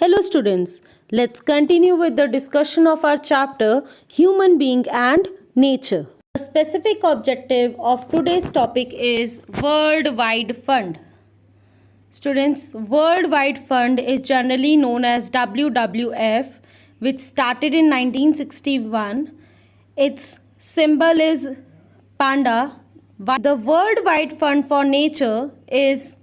Hello students, let's continue with the discussion of our chapter Human Being and Nature. The specific objective of today's topic is Worldwide Fund. Students, Worldwide Fund is generally known as WWF, which started in 1961. Its symbol is panda. The Worldwide Fund for Nature is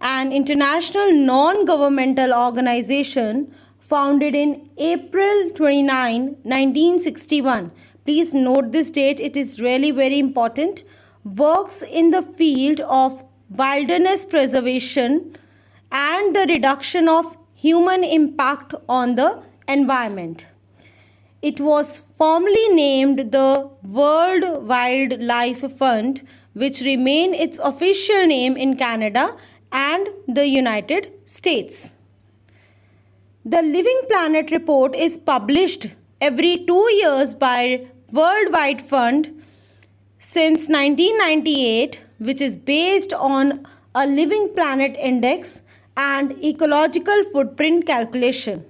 an international non-governmental organization founded in April 29, 1961. Please note this date, it is really very important. Works in the field of wilderness preservation and the reduction of human impact on the environment. It was formerly named the World Wildlife Fund, which remained its official name in Canada and the United States. The Living Planet report is published every 2 years by Worldwide Fund since 1998, which is based on a Living Planet Index and ecological footprint calculation.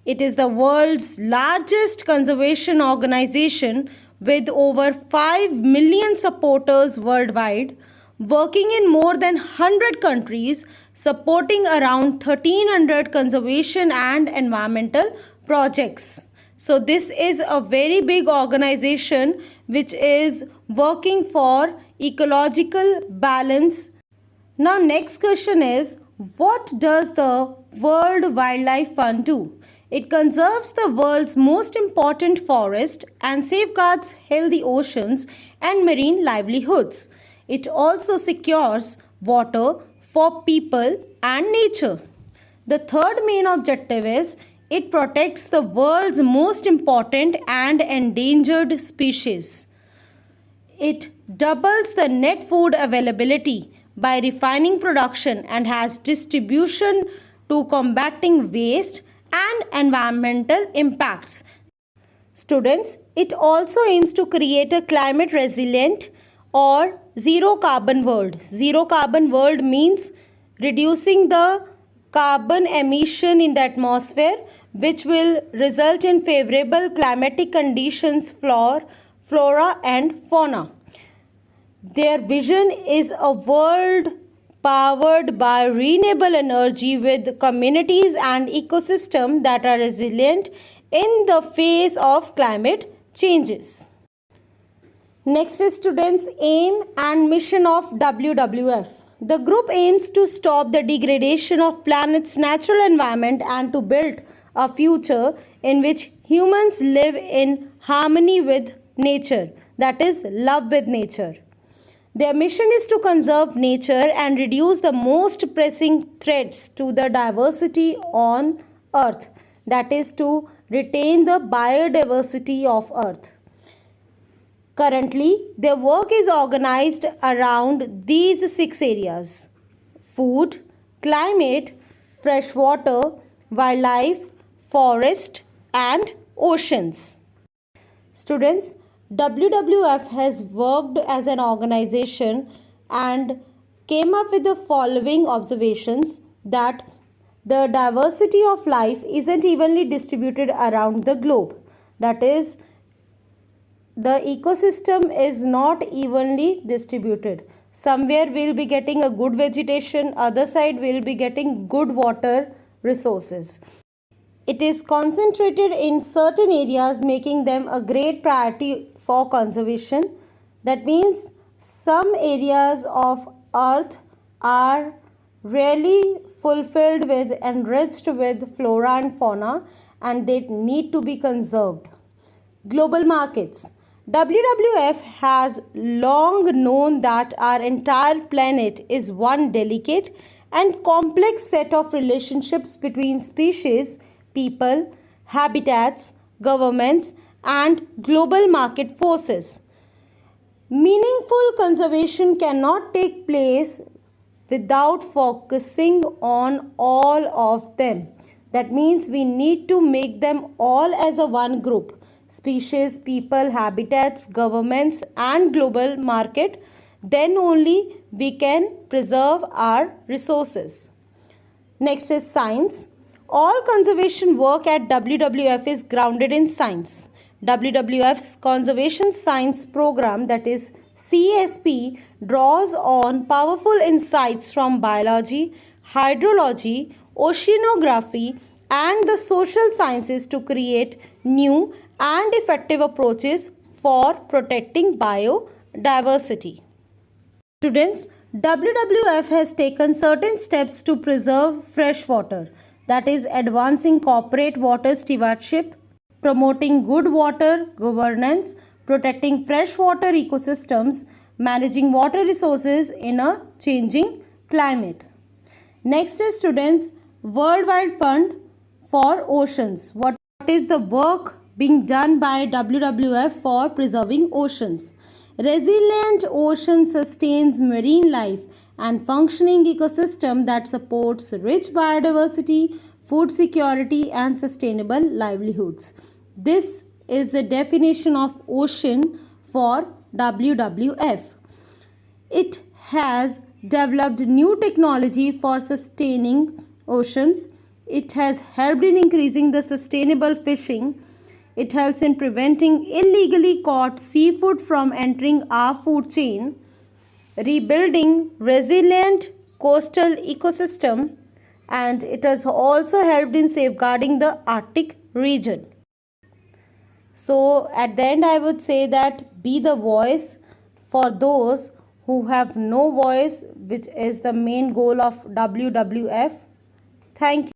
It is the world's largest conservation organization with over 5 million supporters worldwide, working in more than 100 countries, supporting around 1,300 conservation and environmental projects. So this is a very big organization which is working for ecological balance. Now next question is, what does the World Wildlife Fund do? It conserves the world's most important forest and safeguards healthy oceans and marine livelihoods. It also secures water for people and nature. The third main objective is it protects the world's most important and endangered species. It doubles the net food availability by refining production and has distribution to combating waste and environmental impacts. Students, it also aims to create a climate resilient or zero carbon world. Zero carbon world means reducing the carbon emission in the atmosphere, which will result in favorable climatic conditions for flora and fauna. Their vision is a world powered by renewable energy with communities and ecosystems that are resilient in the face of climate changes. Next is students, aim and mission of WWF. The group aims to stop the degradation of planet's natural environment and to build a future in which humans live in harmony with nature, that is, love with nature. Their mission is to conserve nature and reduce the most pressing threats to the diversity on Earth, that is, to retain the biodiversity of Earth. Currently, their work is organized around these 6 areas: food, climate, fresh water, wildlife, forest, and oceans. Students, WWF has worked as an organization and came up with the following observations: that the diversity of life isn't evenly distributed around the globe. That is, the ecosystem is not evenly distributed. Somewhere we'll be getting a good vegetation, other side we'll be getting good water resources. It is concentrated in certain areas, making them a great priority for conservation. That means some areas of Earth are really fulfilled with, enriched with flora and fauna, and they need to be conserved. Global markets. WWF has long known that our entire planet is one delicate and complex set of relationships between species, people, habitats, governments, and global market forces. Meaningful conservation cannot take place without focusing on all of them. That means we need to make them all as a one group: species, people, habitats, governments, and global market. Then only we can preserve our resources. Next is science. All conservation work at WWF is grounded in science. WWF's Conservation Science Program, that is CSP, draws on powerful insights from biology, hydrology, oceanography, and the social sciences to create new and effective approaches for protecting biodiversity. Students, WWF has taken certain steps to preserve fresh water, that is, advancing corporate water stewardship, promoting good water governance, protecting freshwater ecosystems, managing water resources in a changing climate. Next is, students, Worldwide Fund for Oceans. What is the work being done by WWF for preserving oceans? Resilient ocean sustains marine life and functioning ecosystem that supports rich biodiversity, food security and sustainable livelihoods. This is the definition of ocean for WWF. It has developed new technology for sustaining oceans. It has helped in increasing the sustainable fishing. It helps in preventing illegally caught seafood from entering our food chain, rebuilding resilient coastal ecosystem, and it has also helped in safeguarding the Arctic region. So at the end I would say that be the voice for those who have no voice, which is the main goal of WWF. Thank you.